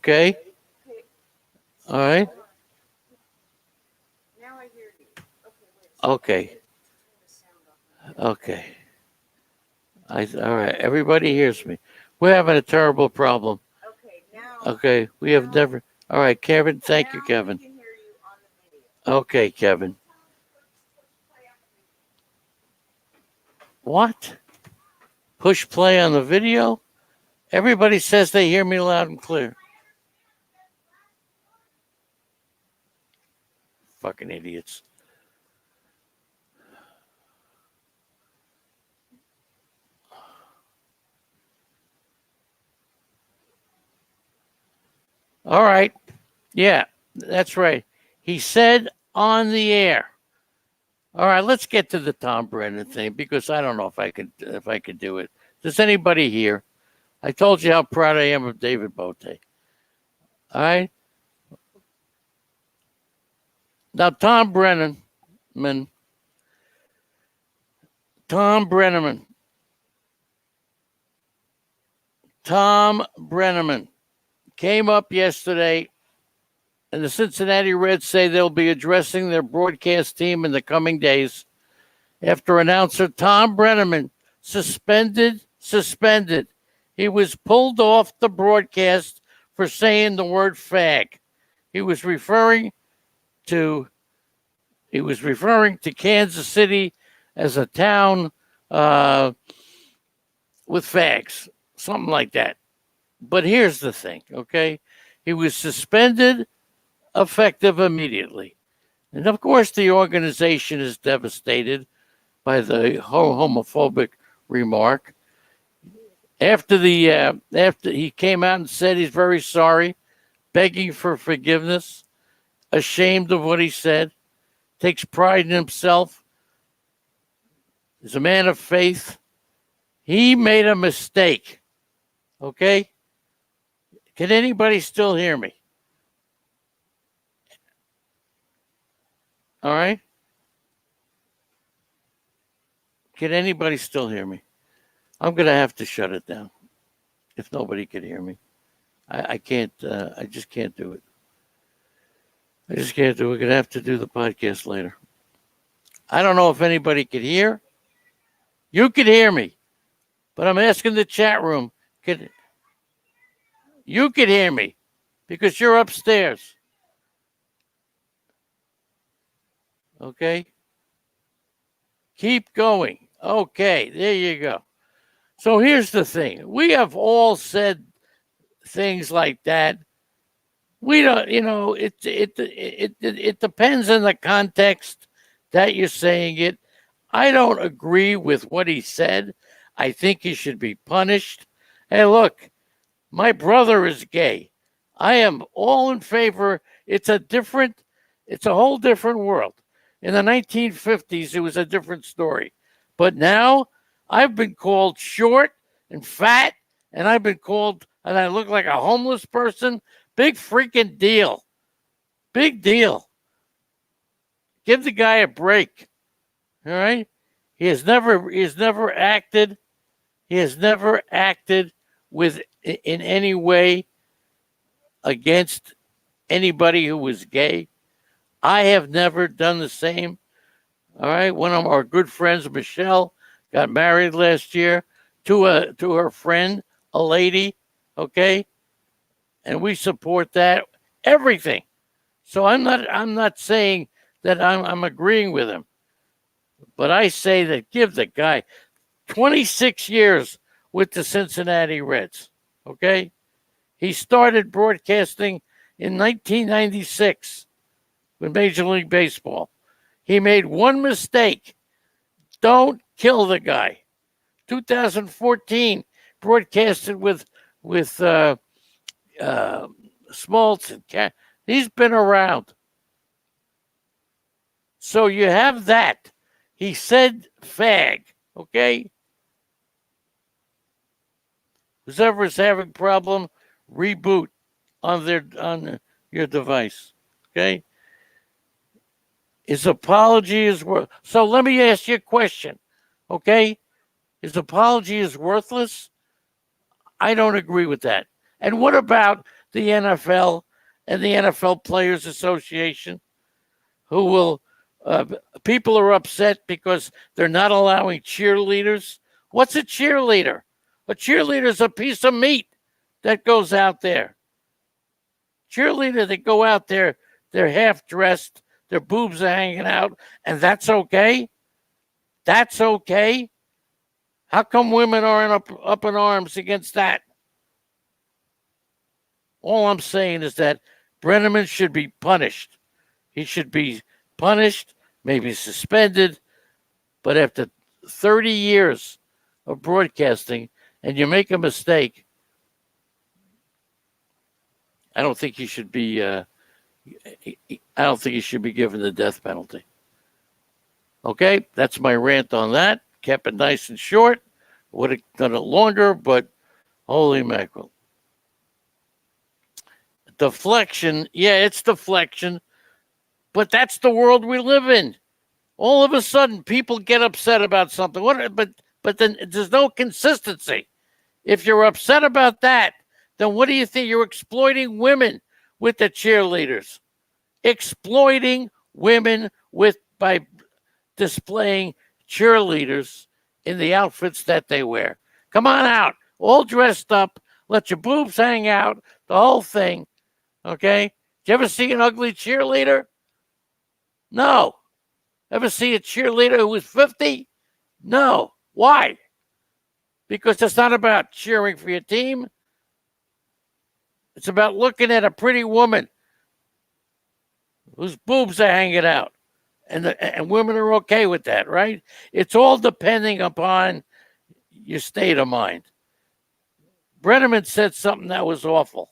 Okay. All right. Okay. Okay. All right. Everybody hears me. We're having a terrible problem. Okay. We have never. All right, Kevin. Thank you, Kevin. Okay, Kevin. What? Push play on the video? Everybody says they hear me loud and clear. Fucking idiots. All right. Yeah, that's right. He said on the air. All right, let's get to the Tom Brennan thing because I don't know if I could do it. Does anybody here? I told you how proud I am of David Bote. All right. Now Tom Brennan, Tom Brenneman, Tom Brenneman came up yesterday, and the Cincinnati Reds say they'll be addressing their broadcast team in the coming days after announcer Tom Brenneman suspended. He was pulled off the broadcast for saying the word fag. He was referring to Kansas City as a town with fags, something like that. But here's the thing, okay? He was suspended effective immediately. And of course, the organization is devastated by the homophobic remark. After he came out and said he's very sorry, begging for forgiveness, ashamed of what he said, takes pride in himself, is a man of faith. He made a mistake. Okay? Can anybody still hear me? All right? Can anybody still hear me? I'm going to have to shut it down if nobody can hear me. I can't, I just can't do it. I just can't do it. We're going to have to do the podcast later. I don't know if anybody could hear. You could hear me, but I'm asking the chat room. You could hear me because you're upstairs. Okay? Keep going. Okay, there you go. So here's the thing. We have all said things like that. We don't, it depends on the context that you're saying it. I don't agree with what he said. I think he should be punished. Hey, look, my brother is gay. I am all in favor. It's a whole different world. In the 1950s, it was a different story. But now I've been called short and fat, and I look like a homeless person. Big freaking deal. Big deal. Give the guy a break. All right? He has never acted with in any way against anybody who was gay. I have never done the same. All right. One of our good friends, Michelle, got married last year to her friend, a lady. Okay. And we support that. Everything. So I'm not saying that I'm agreeing with him. But I say that give the guy 26 years with the Cincinnati Reds. Okay. He started broadcasting in 1996 with Major League Baseball. He made one mistake. Don't kill the guy. 2014, broadcasted with Smoltz and Cat. He's been around. So you have that. He said fag, okay? Whoever is having problem, reboot on your device, okay? His apology is worth. So let me ask you a question, okay? His apology is worthless? I don't agree with that. And what about the NFL and the NFL Players Association, who will, people are upset because they're not allowing cheerleaders. What's a cheerleader? A cheerleader is a piece of meat that goes out there. Cheerleader that go out there, they're half dressed, their boobs are hanging out, and that's okay? That's okay? How come women aren't up in arms against that? All I'm saying is that Brenneman should be punished. He should be punished, maybe suspended, but after 30 years of broadcasting and you make a mistake, I don't think he should be given the death penalty. Okay, that's my rant on that. Kept it nice and short. Would have done it longer, but holy mackerel. Deflection, yeah, it's deflection, but that's the world we live in. All of a sudden, people get upset about something. But then there's no consistency. If you're upset about that, then what do you think? You're exploiting women with the cheerleaders. Exploiting women by displaying cheerleaders in the outfits that they wear. Come on out, all dressed up, let your boobs hang out, the whole thing. Okay? Did you ever see an ugly cheerleader? No. Ever see a cheerleader who was 50? No. Why? Because it's not about cheering for your team. It's about looking at a pretty woman whose boobs are hanging out. And women are okay with that, right? It's all depending upon your state of mind. Brenneman said something that was awful.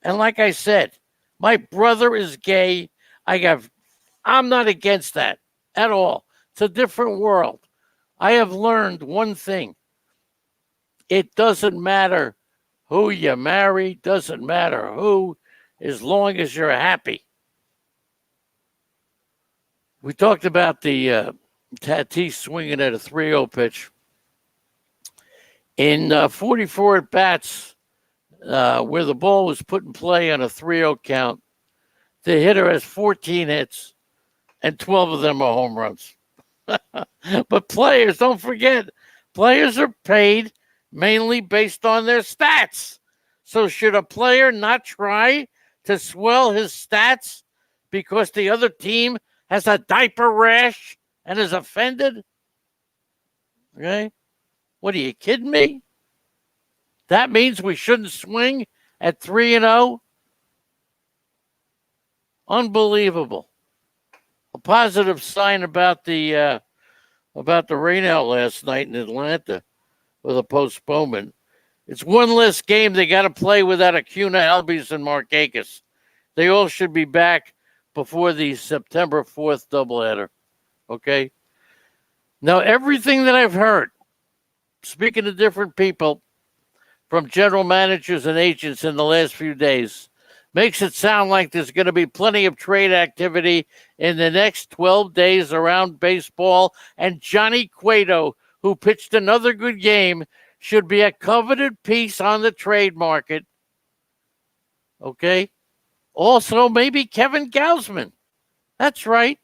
And like I said, my brother is gay. I'm not against that at all. It's a different world. I have learned one thing. It doesn't matter who you marry, doesn't matter who, as long as you're happy. We talked about the Tatis swinging at a 3-0 pitch. In 44 at-bats, where the ball was put in play on a 3-0 count, the hitter has 14 hits, and 12 of them are home runs. But players, don't forget, players are paid mainly based on their stats. So should a player not try to swell his stats because the other team has a diaper rash and is offended? Okay? What, are you kidding me? That means we shouldn't swing at 3-0? Unbelievable. A positive sign about the rain out last night in Atlanta with a postponement. It's one less game they got to play without Acuna, Albies, and Markakis. They all should be back before the September 4th doubleheader. Okay? Now, everything that I've heard, speaking to different people, from general managers and agents in the last few days, makes it sound like there's going to be plenty of trade activity in the next 12 days around baseball. And Johnny Cueto, who pitched another good game, should be a coveted piece on the trade market. Okay? Also, maybe Kevin Gausman. That's right.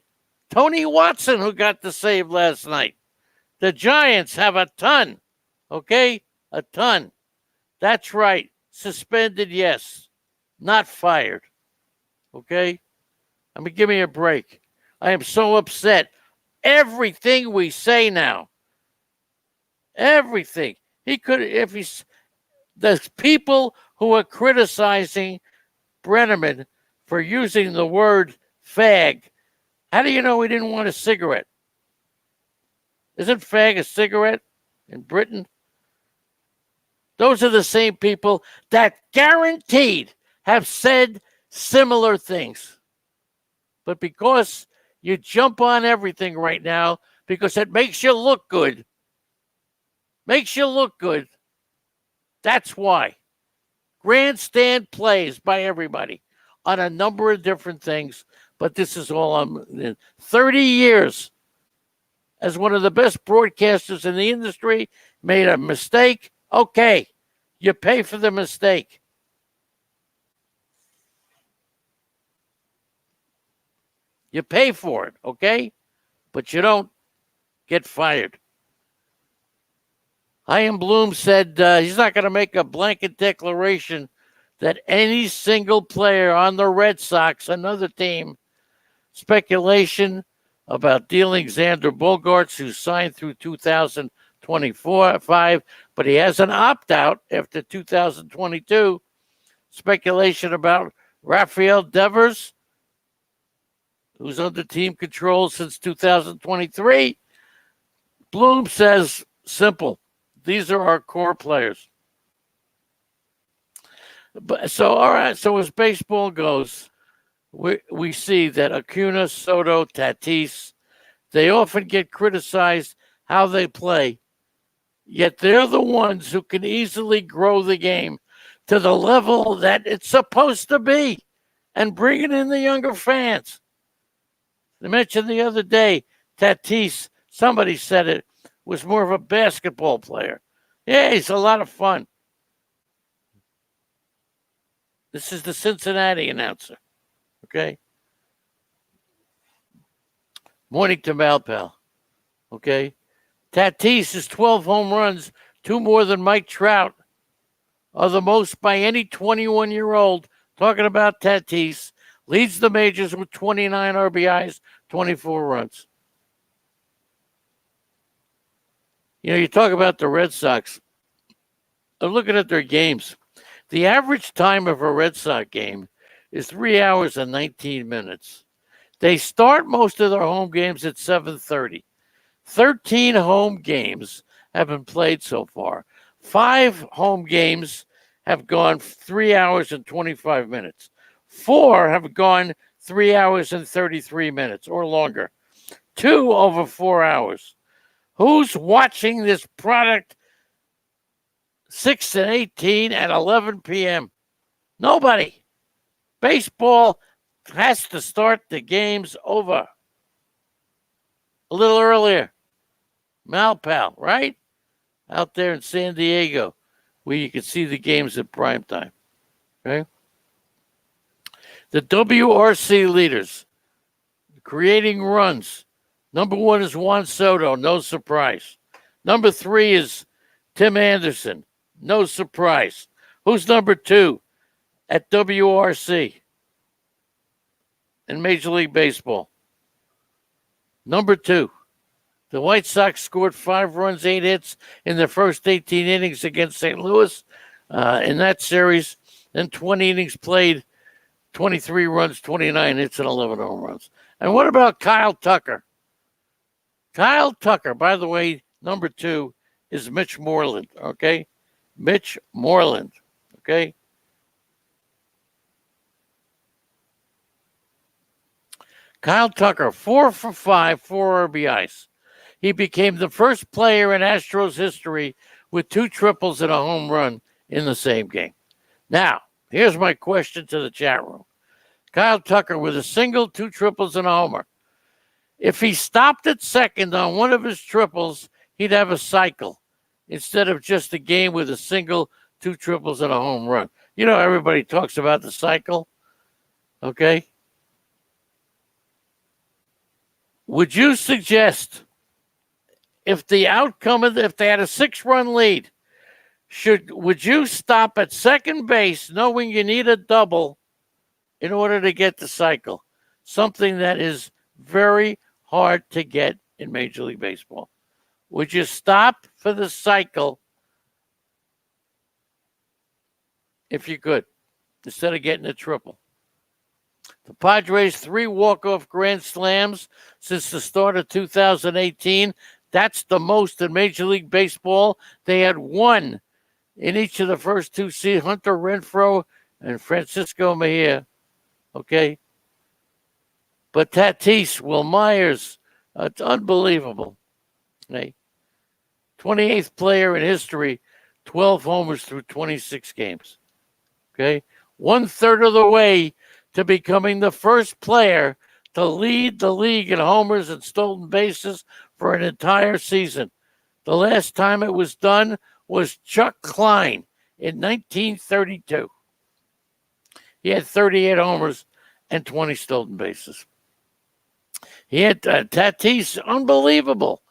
Tony Watson, who got the save last night. The Giants have a ton. Okay? A ton. That's right. Suspended, yes. Not fired. Okay? I mean, give me a break. I am so upset. Everything we say now. Everything. He could, if he's, the people who are criticizing Brenneman for using the word fag, how do you know he didn't want a cigarette? Isn't fag a cigarette in Britain? Those are the same people that guaranteed have said similar things. But because you jump on everything right now because it makes you look good, that's why. Grandstand plays by everybody on a number of different things, but this is all I'm 30 years as one of the best broadcasters in the industry, made a mistake. Okay, you pay for the mistake. You pay for it, okay? But you don't get fired. Chaim Bloom said he's not going to make a blanket declaration that any single player on the Red Sox, another team, speculation about dealing Xander Bogaerts, who signed through 2024-5, but he has an opt-out after 2022. Speculation about Rafael Devers, who's under team control since 2023. Bloom says, simple, these are our core players. But so, all right, so as baseball goes, we see that Acuna, Soto, Tatis, they often get criticized how they play, yet they're the ones who can easily grow the game to the level that it's supposed to be and bringing in the younger fans. I mentioned the other day, Tatis, somebody said it, was more of a basketball player. Yeah, he's a lot of fun. This is the Cincinnati announcer, okay? Morning to Malpal, okay? Tatis is 12 home runs, 2 more than Mike Trout, are the most by any 21-year-old. Talking about Tatis, leads the majors with 29 RBIs, 24 runs. You know, you talk about the Red Sox. I'm looking at their games. The average time of a Red Sox game is 3 hours and 19 minutes. They start most of their home games at 7:30. 13 home games have been played so far. 5 home games have gone 3 hours and 25 minutes. 4 have gone 3 hours and 33 minutes or longer. 2 over 4 hours. Who's watching this product 6 and 18 at 11 p.m.? Nobody. Baseball has to start the games over a little earlier. Malpal, right? Out there in San Diego, where you can see the games at prime time. Okay? The WRC leaders creating runs. Number 1 is Juan Soto, no surprise. Number 3 is Tim Anderson, no surprise. Who's number 2 at WRC in Major League Baseball? Number 2. The White Sox scored 5 runs, 8 hits in their first 18 innings against St. Louis in that series. Then 20 innings played, 23 runs, 29 hits, and 11 home runs. And what about Kyle Tucker? Kyle Tucker, by the way, number 2 is Mitch Moreland, okay? Mitch Moreland, okay? Kyle Tucker, 4 for 5, 4 RBIs. He became the first player in Astros history with 2 triples and a home run in the same game. Now, here's my question to the chat room. Kyle Tucker with a single, 2 triples, and a homer. If he stopped at second on one of his triples, he'd have a cycle instead of just a game with a single, 2 triples, and a home run. You know, everybody talks about the cycle, okay? Would you suggest if the outcome of if they had a 6-run lead, would you stop at second base knowing you need a double in order to get the cycle? Something that is very hard to get in Major League Baseball. Would you stop for the cycle if you could, instead of getting a triple? The Padres 3 walk-off grand slams since the start of 2018. That's the most in Major League Baseball. They had 1 in each of the first 2 seasons. Hunter Renfroe and Francisco Mejia. Okay? But Tatis, Will Myers, it's unbelievable. Okay? 28th player in history, 12 homers through 26 games. Okay? 1/3 of the way to becoming the first player to lead the league in homers and stolen bases for an entire season. The last time it was done was Chuck Klein in 1932. He had 38 homers and 20 stolen bases. He had Tatis, unbelievable,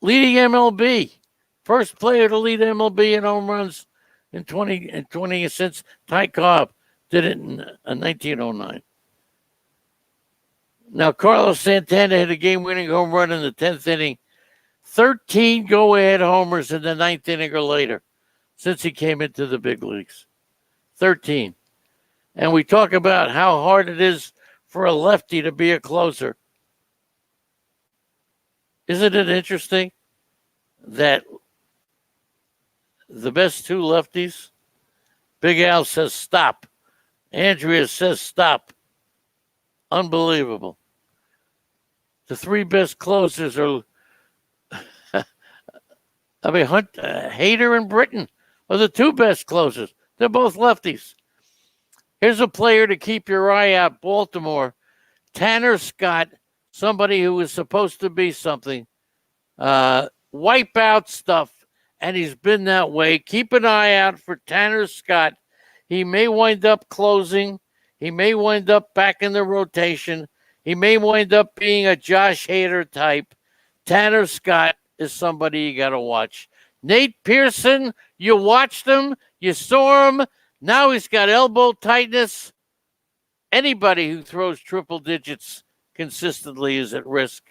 leading MLB, first player to lead MLB in home runs in 20 since Ty Cobb did it in 1909. Now, Carlos Santana hit a game-winning home run in the 10th inning, 13 go-ahead homers in the 9th inning or later since he came into the big leagues. 13. And we talk about how hard it is for a lefty to be a closer. Isn't it interesting that the best two lefties, Big Al says stop, Andrea says stop. Unbelievable. The three best closers are, Hader and Britton are the two best closers. They're both lefties. Here's a player to keep your eye out, Baltimore. Tanner Scott, somebody who was supposed to be something. Wipe out stuff, and he's been that way. Keep an eye out for Tanner Scott. He may wind up closing. He may wind up back in the rotation. He may wind up being a Josh Hader type. Tanner Scott is somebody you got to watch. Nate Pearson, you watched him. You saw him. Now he's got elbow tightness. Anybody who throws triple digits consistently is at risk.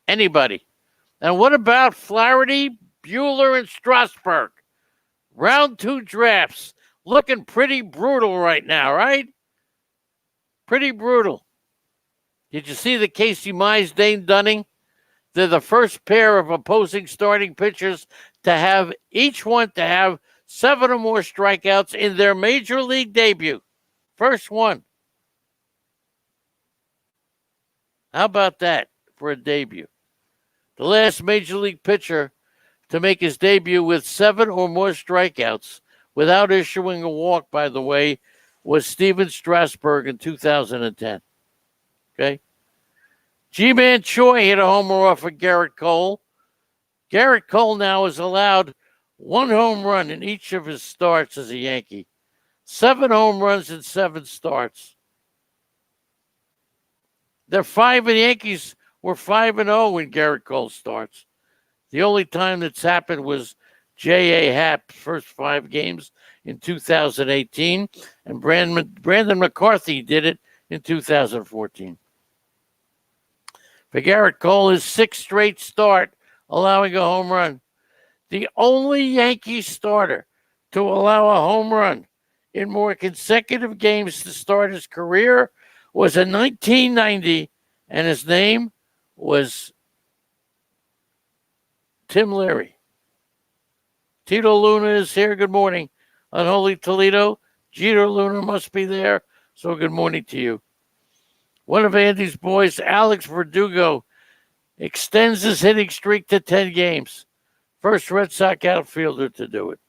Anybody. And what about Flaherty, Buehler, and Strasburg? Round 2 drafts. Looking pretty brutal right now, right? Pretty brutal. Did you see the Casey Mize, Dane Dunning? They're the first pair of opposing starting pitchers to have each one to have 7 or more strikeouts in their major league debut. First one. How about that for a debut? The last major league pitcher to make his debut with 7 or more strikeouts without issuing a walk, by the way, was Steven Strasburg in 2010. Okay? G-Man Choi hit a homer off of Garrett Cole. Garrett Cole now is allowed 1 home run in each of his starts as a Yankee. 7 home runs in 7 starts. The Yankees were 5-0 when Garrett Cole starts. The only time that's happened was J.A. Happ's first 5 games in 2018, and Brandon McCarthy did it in 2014. For Garrett Cole, his 6th straight start, allowing a home run. The only Yankee starter to allow a home run in more consecutive games to start his career was in 1990, and his name was Tim Leary. Tito Luna is here. Good morning. Unholy Toledo. Jeter Luna must be there, so good morning to you. One of Andy's boys, Alex Verdugo, extends his hitting streak to 10 games. First Red Sox outfielder to do it.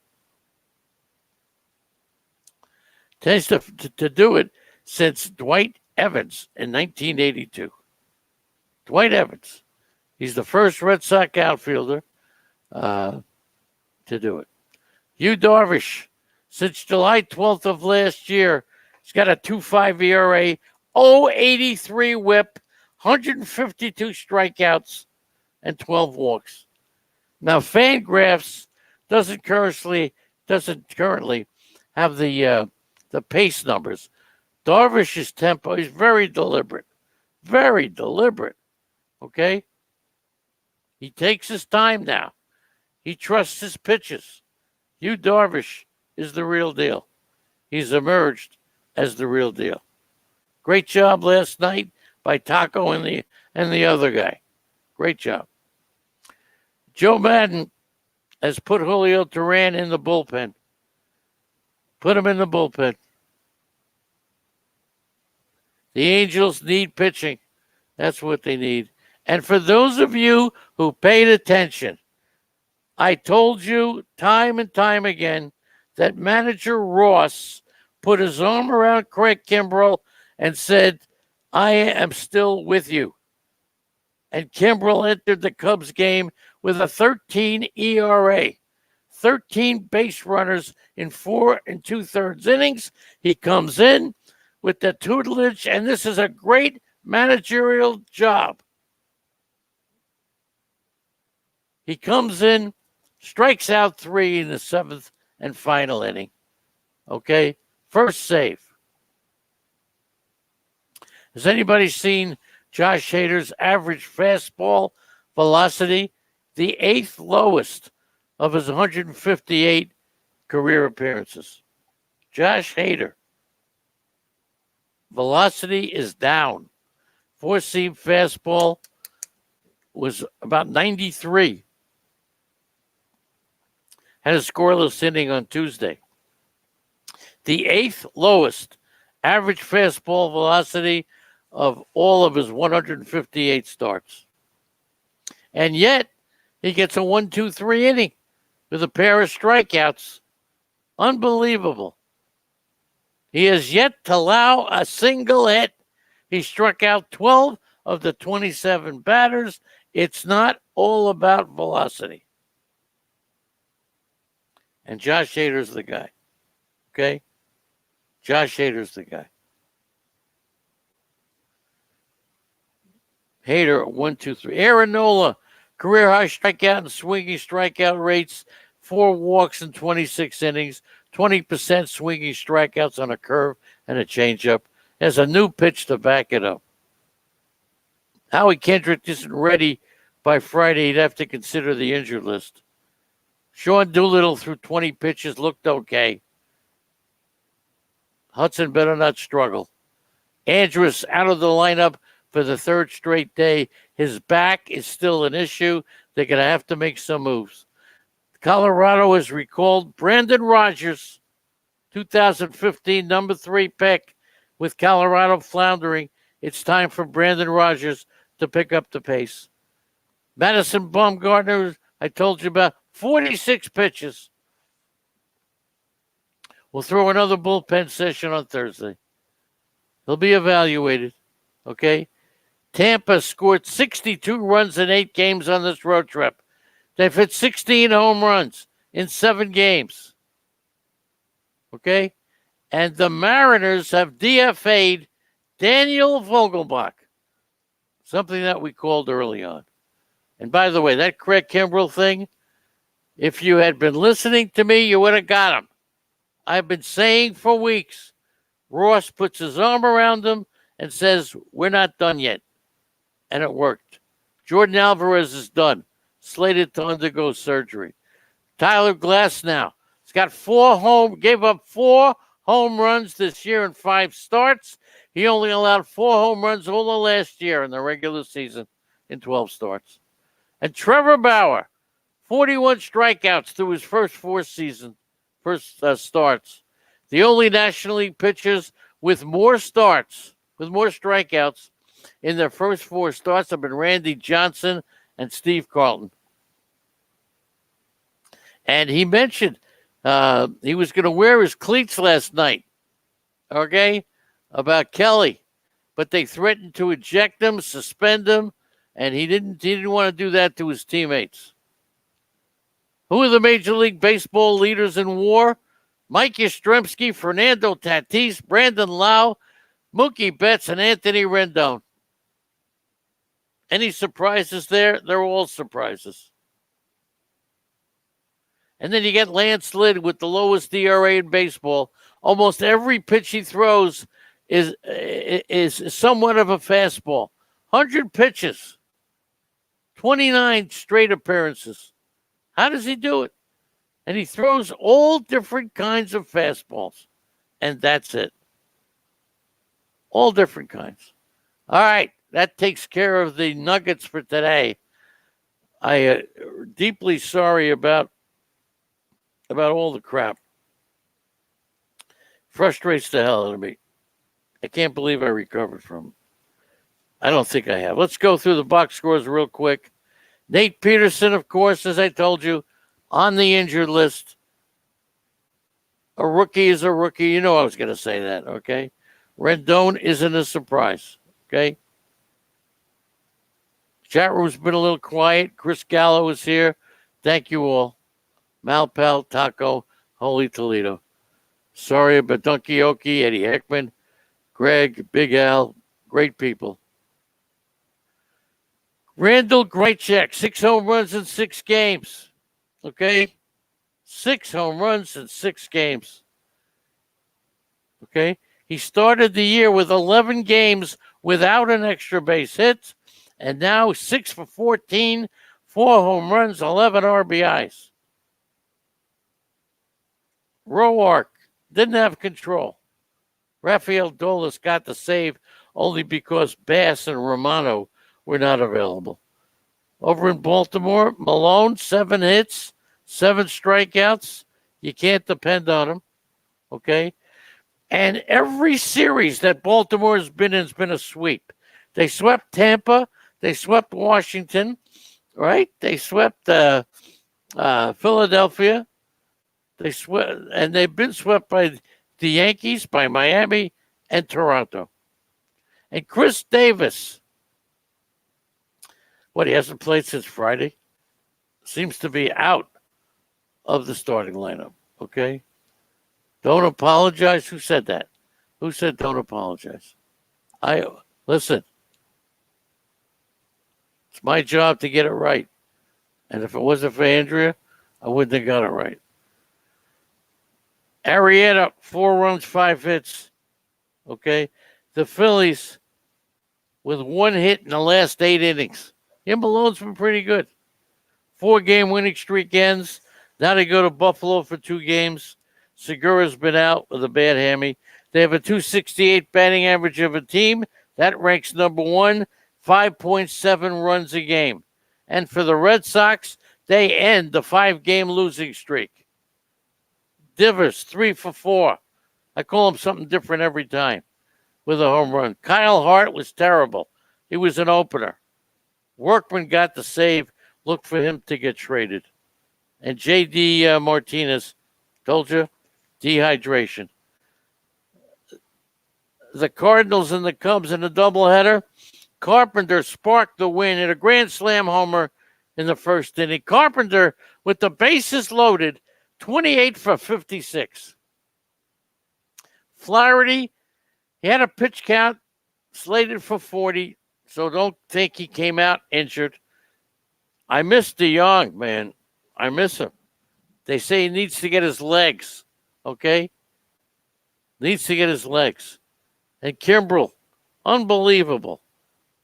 Tends to do it since Dwight Evans in 1982. Dwight Evans. He's the first Red Sox outfielder to do it. Yu Darvish, since July 12th of last year, he's got a 2.5 ERA, 0.83 whip, 152 strikeouts, and 12 walks. Now, Fangraphs doesn't currently have the pace numbers. Darvish's tempo is very deliberate. Very deliberate. Okay? He takes his time now. He trusts his pitches. Yu Darvish is the real deal. He's emerged as the real deal. Great job last night by Taco and the other guy. Great job. Joe Madden has put Julio Duran in the bullpen. Put him in the bullpen. The Angels need pitching. That's what they need. And for those of you who paid attention, I told you time and time again that manager Ross put his arm around Craig Kimbrell and said, I am still with you. And Kimbrell entered the Cubs game with a 13 ERA, 13 base runners in 4 2/3 innings. He comes in with the tutelage, and this is a great managerial job. He comes in, strikes out 3 in the 7th and final inning. Okay? First save. Has anybody seen Josh Hader's average fastball velocity? The 8th lowest of his 158 career appearances. Josh Hader. Velocity is down. 4-seam fastball was about 93. Had a scoreless inning on Tuesday. The 8th lowest average fastball velocity of all of his 158 starts. And yet, he gets a 1-2-3 inning with a pair of strikeouts. Unbelievable. He has yet to allow a single hit. He struck out 12 of the 27 batters. It's not all about velocity. And Josh Hader's the guy. Okay? Josh Hader's the guy. Hader, 1-2-3. Aaron Nola, career high strikeout and swinging strikeout rates, 4 walks in 26 innings, 20% swinging strikeouts on a curve and a changeup. Has a new pitch to back it up. Howie Kendrick isn't ready by Friday. He'd have to consider the injured list. Sean Doolittle threw 20 pitches, looked okay. Hudson better not struggle. Andrus out of the lineup for the 3rd straight day. His back is still an issue. They're going to have to make some moves. Colorado has recalled Brandon Rogers, 2015 number 3 pick. With Colorado floundering, it's time for Brandon Rogers to pick up the pace. Madison Bumgarner, I told you about, 46 pitches. We'll throw another bullpen session on Thursday. He'll be evaluated, okay? Tampa scored 62 runs in 8 games on this road trip. They've hit 16 home runs in 7 games, okay? And the Mariners have DFA'd Daniel Vogelbach, something that we called early on. And by the way, that Craig Kimbrell thing, if you had been listening to me, you would have got him. I've been saying for weeks, Ross puts his arm around him and says, we're not done yet. And it worked. Jordan Alvarez is done, slated to undergo surgery. Tyler Glasnow has gave up 4 home runs this year in 5 starts. He only allowed 4 home runs all of last year in the regular season in 12 starts. And Trevor Bauer, 41 strikeouts through his first 4 starts. The only National League pitchers with more strikeouts in their first 4 starts have been Randy Johnson and Steve Carlton. And he mentioned he was going to wear his cleats last night, okay, about Kelly. But they threatened to eject him, suspend him, and he didn't want to do that to his teammates. Who are the Major League Baseball leaders in WAR? Mike Yastrzemski, Fernando Tatis, Brandon Lau, Mookie Betts, and Anthony Rendon. Any surprises there? They're all surprises. And then you get Lance Lynn with the lowest ERA in baseball. Almost every pitch he throws is somewhat of a fastball. 100 pitches. 29 straight appearances. How does he do it? And he throws all different kinds of fastballs. And that's it. All different kinds. All right. That takes care of the Nuggets for today. I am deeply sorry about all the crap. Frustrates the hell out of me. I can't believe I recovered from it. I don't think I have. Let's go through the box scores real quick. Nate Peterson, of course, as I told you, on the injured list. A rookie is a rookie. You know I was going to say that, okay? Rendon isn't a surprise, okay? Chat room's been a little quiet. Chris Gallo is here. Thank you all. Malpal, Taco, Holy Toledo. Sorry about Donkey Okie, Eddie Heckman, Greg, Big Al, great people. Randall Grichuk, 6 home runs in 6 games. Okay? 6 home runs in 6 games. Okay? He started the year with 11 games without an extra base hit, and now 6 for 14, 4 home runs, 11 RBIs. Roark didn't have control. Rafael Dolis got the save only because Bass and Romano were not available. Over in Baltimore, Malone, 7 hits, 7 strikeouts. You can't depend on him. Okay? And every series that Baltimore has been in has been a sweep. They swept Tampa. They swept Washington, right? They swept Philadelphia. They swept, and they've been swept by the Yankees, by Miami, and Toronto. And Chris Davis, he hasn't played since Friday, seems to be out of the starting lineup. Okay? Don't apologize. Who said that? Who said don't apologize? Listen. It's my job to get it right. And if it wasn't for Andrea, I wouldn't have got it right. Arrieta, 4 runs, 5 hits. Okay? The Phillies with 1 hit in the last 8 innings. Jim Malone's been pretty good. 4-game winning streak ends. Now they go to Buffalo for 2 games. Segura's been out with a bad hammy. They have a .268 batting average of a team. That ranks number 1, 5.7 runs a game. And for the Red Sox, they end the 5-game losing streak. Divers, 3 for 4. I call him something different every time with a home run. Kyle Hart was terrible. He was an opener. Workman got the save. Look for him to get traded. And J.D. Martinez, told you, dehydration. The Cardinals and the Cubs in a doubleheader. Carpenter sparked the win in a grand slam homer in the first inning. Carpenter, with the bases loaded, 28 for 56. Flaherty, he had a pitch count slated for 40, so don't think he came out injured. I miss DeYoung, man. I miss him. They say he needs to get his legs, okay? Needs to get his legs. And Kimbrel, unbelievable.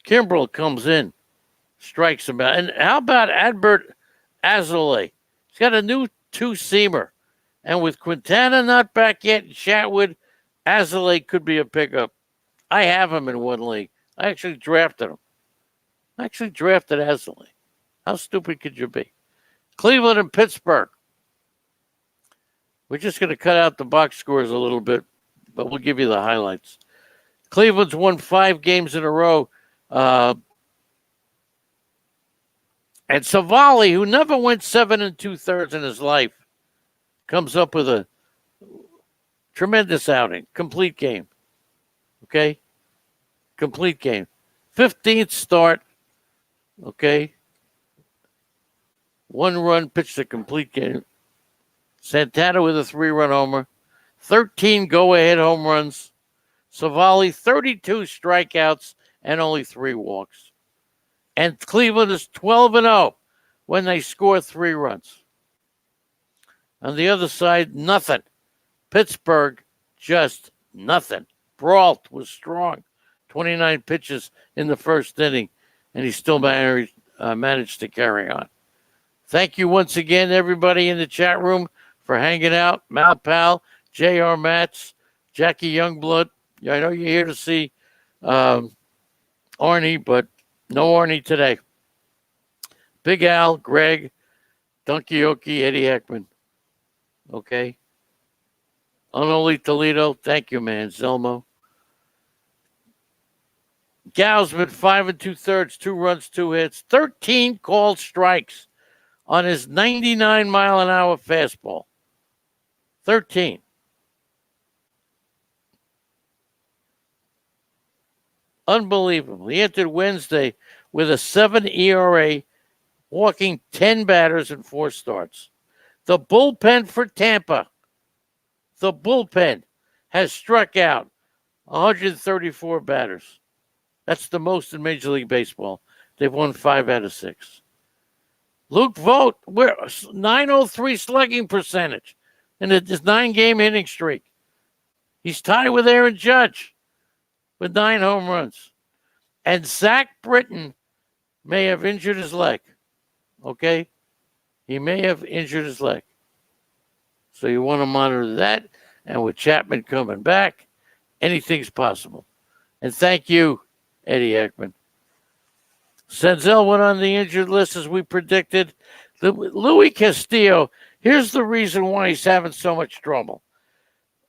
Kimbrel comes in, strikes him out. And how about Adbert Azalea? He's got a new 2-seamer. And with Quintana not back yet and Chatwood, Azalea could be a pickup. I have him in 1 league. I actually drafted him. I actually drafted Azalea. How stupid could you be? Cleveland and Pittsburgh. We're just going to cut out the box scores a little bit, but we'll give you the highlights. Cleveland's won 5 games in a row. And Savali, who never went 7 2/3 in his life, comes up with a tremendous outing. Complete game. Okay? Complete game. 15th start. Okay? 1 run, pitched a complete game. Santana with a 3-run homer. 13 go-ahead home runs. Savali, 32 strikeouts and only 3 walks. And Cleveland is 12-0 when they score 3 runs. On the other side, nothing. Pittsburgh, just nothing. Brault was strong. 29 pitches in the first inning, and he still managed to carry on. Thank you once again, everybody in the chat room, for hanging out. Mal Pal, J.R. Matz, Jackie Youngblood. I know you're here to see Arnie, but no Arnie today. Big Al, Greg, Donkey Okie, Eddie Heckman. Okay. Unholy Toledo, thank you, man. Zelmo. Gausman, 5 2/3, 2 runs, 2 hits, 13 called strikes on his 99-mile-an-hour fastball. 13. Unbelievable. He entered Wednesday with a 7 ERA, walking 10 batters in 4 starts. The bullpen for Tampa, the bullpen, has struck out 134 batters. That's the most in Major League Baseball. They've won 5 out of 6. Luke Vogt, we're 903 slugging percentage in this 9-game hitting streak. He's tied with Aaron Judge with 9 home runs. And Zach Britton may have injured his leg. Okay? He may have injured his leg. So you want to monitor that. And with Chapman coming back, anything's possible. And thank you, Eddie Ekman. Senzel went on the injured list as we predicted. Louis Castillo, here's the reason why he's having so much trouble.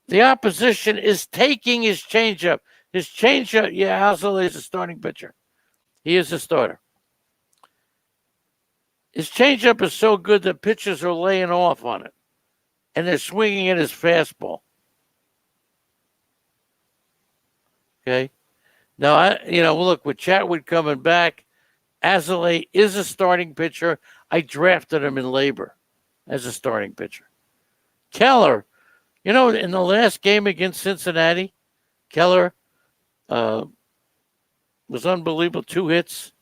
The opposition is taking his changeup. His changeup, yeah, Alzolay is a starting pitcher. He is a starter. His changeup is so good that pitchers are laying off on it, and they're swinging at his fastball. Okay? Now, look, with Chatwood coming back, Alzolay is a starting pitcher. I drafted him in labor as a starting pitcher. Keller, in the last game against Cincinnati, Keller was unbelievable. 2 hits.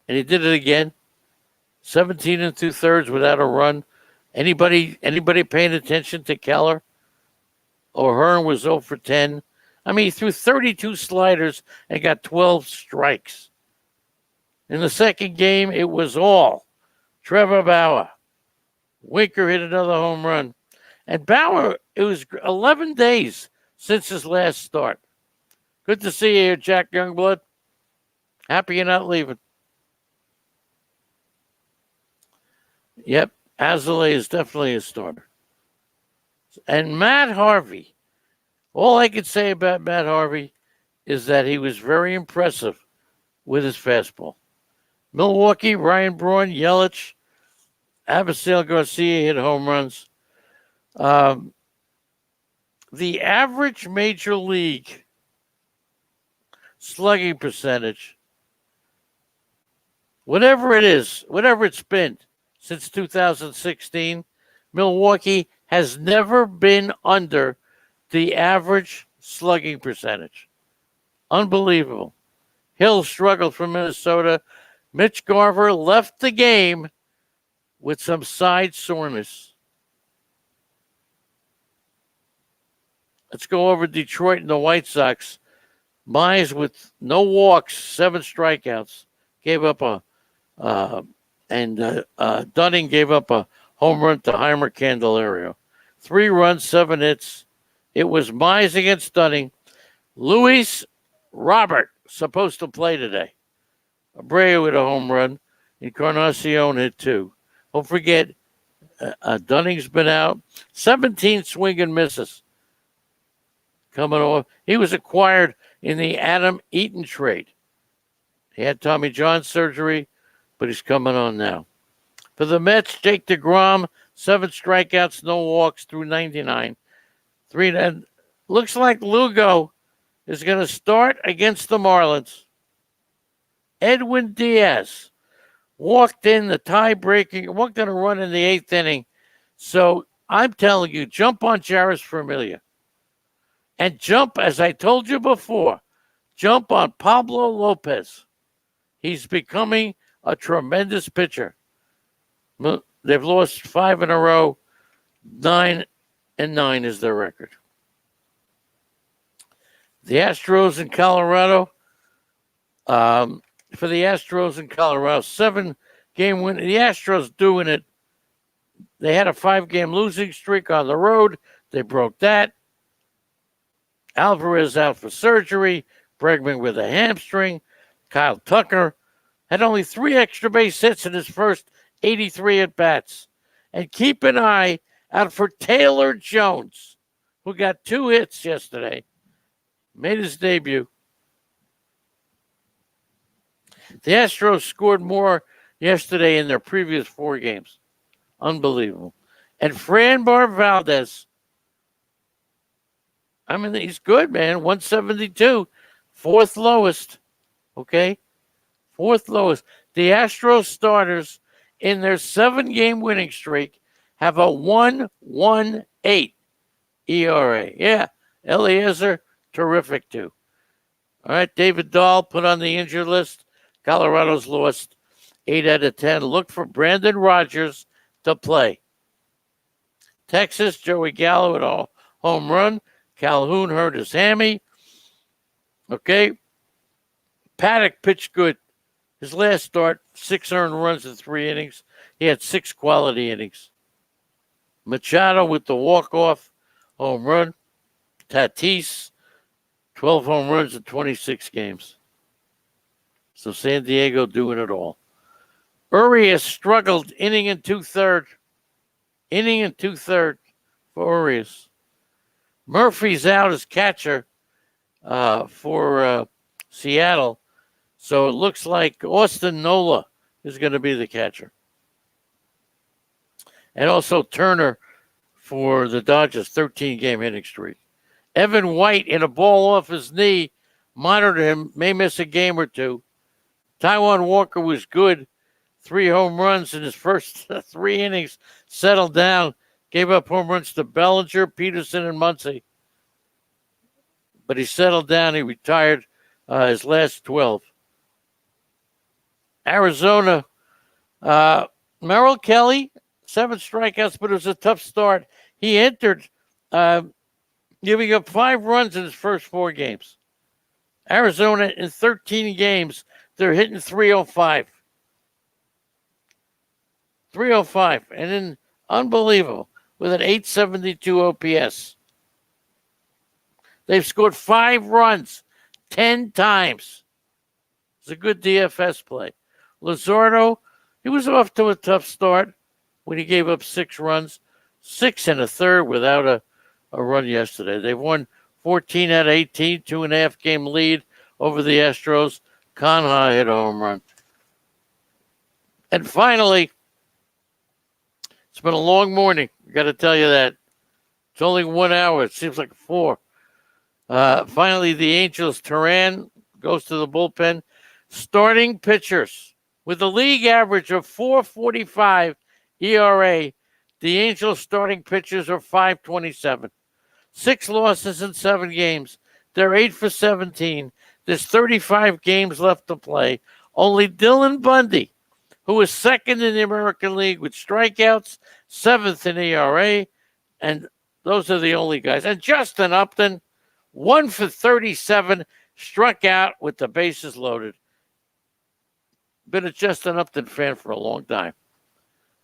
And he did it again. 17 2/3 without a run. Anybody paying attention to Keller? O'Hearn was 0 for 10. I mean, he threw 32 sliders and got 12 strikes. In the second game, it was all Trevor Bauer. Winker hit another home run. And Bauer, it was 11 days since his last start. Good to see you here, Jack Youngblood. Happy you're not leaving. Yep, Alzolay is definitely a starter. And Matt Harvey, all I could say about Matt Harvey is that he was very impressive with his fastball. Milwaukee, Ryan Braun, Yelich, Avisail Garcia hit home runs. The average major league slugging percentage, whatever it is, whatever it's been since 2016, Milwaukee has never been under the average slugging percentage. Unbelievable. Hill struggled for Minnesota. Mitch Garver left the game with some side soreness. Let's go over Detroit and the White Sox. Mize with no walks, 7 strikeouts, gave up Dunning gave up a home run to Heimer Candelario. 3 runs, 7 hits. It was Mize against Dunning. Luis Robert supposed to play today. Abreu with a home run. Encarnacion hit 2. Don't forget, Dunning's been out. 17 swing and misses. Coming off. He was acquired in the Adam Eaton trade. He had Tommy John surgery, but he's coming on now. For the Mets, Jake DeGrom, 7 strikeouts, no walks through 99. 3. Looks like Lugo is going to start against the Marlins. Edwin Diaz walked in a run in the 8th inning. So I'm telling you, jump on Jairus Familia. And jump, as I told you before, jump on Pablo Lopez. He's becoming a tremendous pitcher. They've lost 5 in a row. 9-9 is their record. The Astros in Colorado. For the Astros in Colorado, 7-game win. The Astros doing it. They had a 5-game losing streak on the road. They broke that. Alvarez out for surgery. Bregman with a hamstring. Kyle Tucker had only 3 extra base hits in his first 83 at-bats. And keep an eye out for Taylor Jones, who got 2 hits yesterday. Made his debut. The Astros scored more yesterday in their previous 4 games. Unbelievable. And Franmar Valdez, I mean, he's good, man. 172. 4th lowest. Okay? 4th lowest. The Astros starters in their 7-game winning streak have a 1.18 ERA. Yeah. Eliezer, terrific too. All right, David Dahl put on the injured list. Colorado's lost 8 out of 10. Look for Brandon Rogers to play. Texas, Joey Gallo at a home run. Calhoun hurt his hammy. Okay. Paddock pitched good. His last start, 6 earned runs in 3 innings. He had 6 quality innings. Machado with the walk-off home run. Tatis, 12 home runs in 26 games. So San Diego doing it all. Urias struggled inning and two-third. Inning and two-third for Urias. Murphy's out as catcher for Seattle. So it looks like Austin Nola is going to be the catcher. And also Turner for the Dodgers, 13-game hitting streak. Evan White in a ball off his knee, monitored him, may miss a game or two. Taijuan Walker was good. 3 home runs in his first 3 innings, settled down, gave up home runs to Bellinger, Peterson, and Muncy. But he settled down. He retired his last 12. Arizona, Merrill Kelly, 7 strikeouts, but it was a tough start. He entered giving up 5 runs in his first 4 games. Arizona, in 13 games, they're hitting 305. 305. And then, unbelievable, with an 872 OPS. They've scored 5 runs 10 times. It's a good DFS play. Luzardo, he was off to a tough start when he gave up 6 runs. 6 1/3 without a run yesterday. They've won 14 out of 18, 2.5 game lead over the Astros. Conha hit a home run. And finally, it's been a long morning. I got to tell you that. It's only 1 hour. It seems like 4. Finally, the Angels, Turan goes to the bullpen. Starting pitchers with a league average of 4.45 ERA, the Angels starting pitchers are 5.27. 6 losses in 7 games. They're 8 for 17. There's 35 games left to play. Only Dylan Bundy, who is second in the American League with strikeouts, 7th in ERA, and those are the only guys. And Justin Upton, 1 for 37, struck out with the bases loaded. Been a Justin Upton fan for a long time.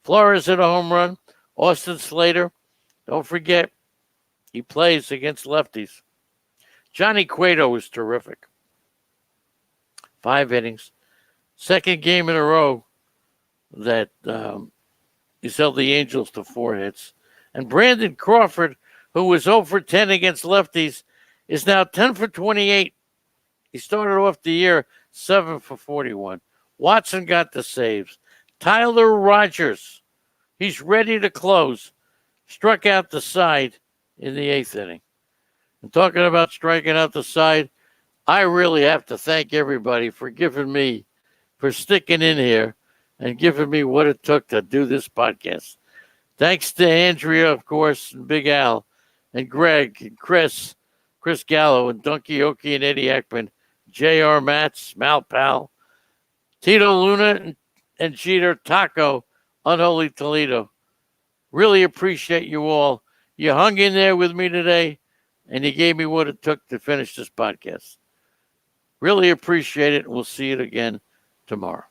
Flores hit a home run. Austin Slater, don't forget, he plays against lefties. Johnny Cueto was terrific. 5 innings. Second game in a row that he's held the Angels to 4 hits. And Brandon Crawford, who was 0 for 10 against lefties, is now 10 for 28. He started off the year 7 for 41. Watson got the saves. Tyler Rogers, he's ready to close. Struck out the side in the 8th inning. And talking about striking out the side, I really have to thank everybody for sticking in here and giving me what it took to do this podcast. Thanks to Andrea, of course, and Big Al, and Greg, and Chris Gallo, and Donkey Okie, and Eddie Ekman, J.R. Matz, Mal Pal, Tito Luna, and Jeter, Taco, Unholy Toledo. Really appreciate you all. You hung in there with me today, and you gave me what it took to finish this podcast. Really appreciate it. We'll see you again tomorrow.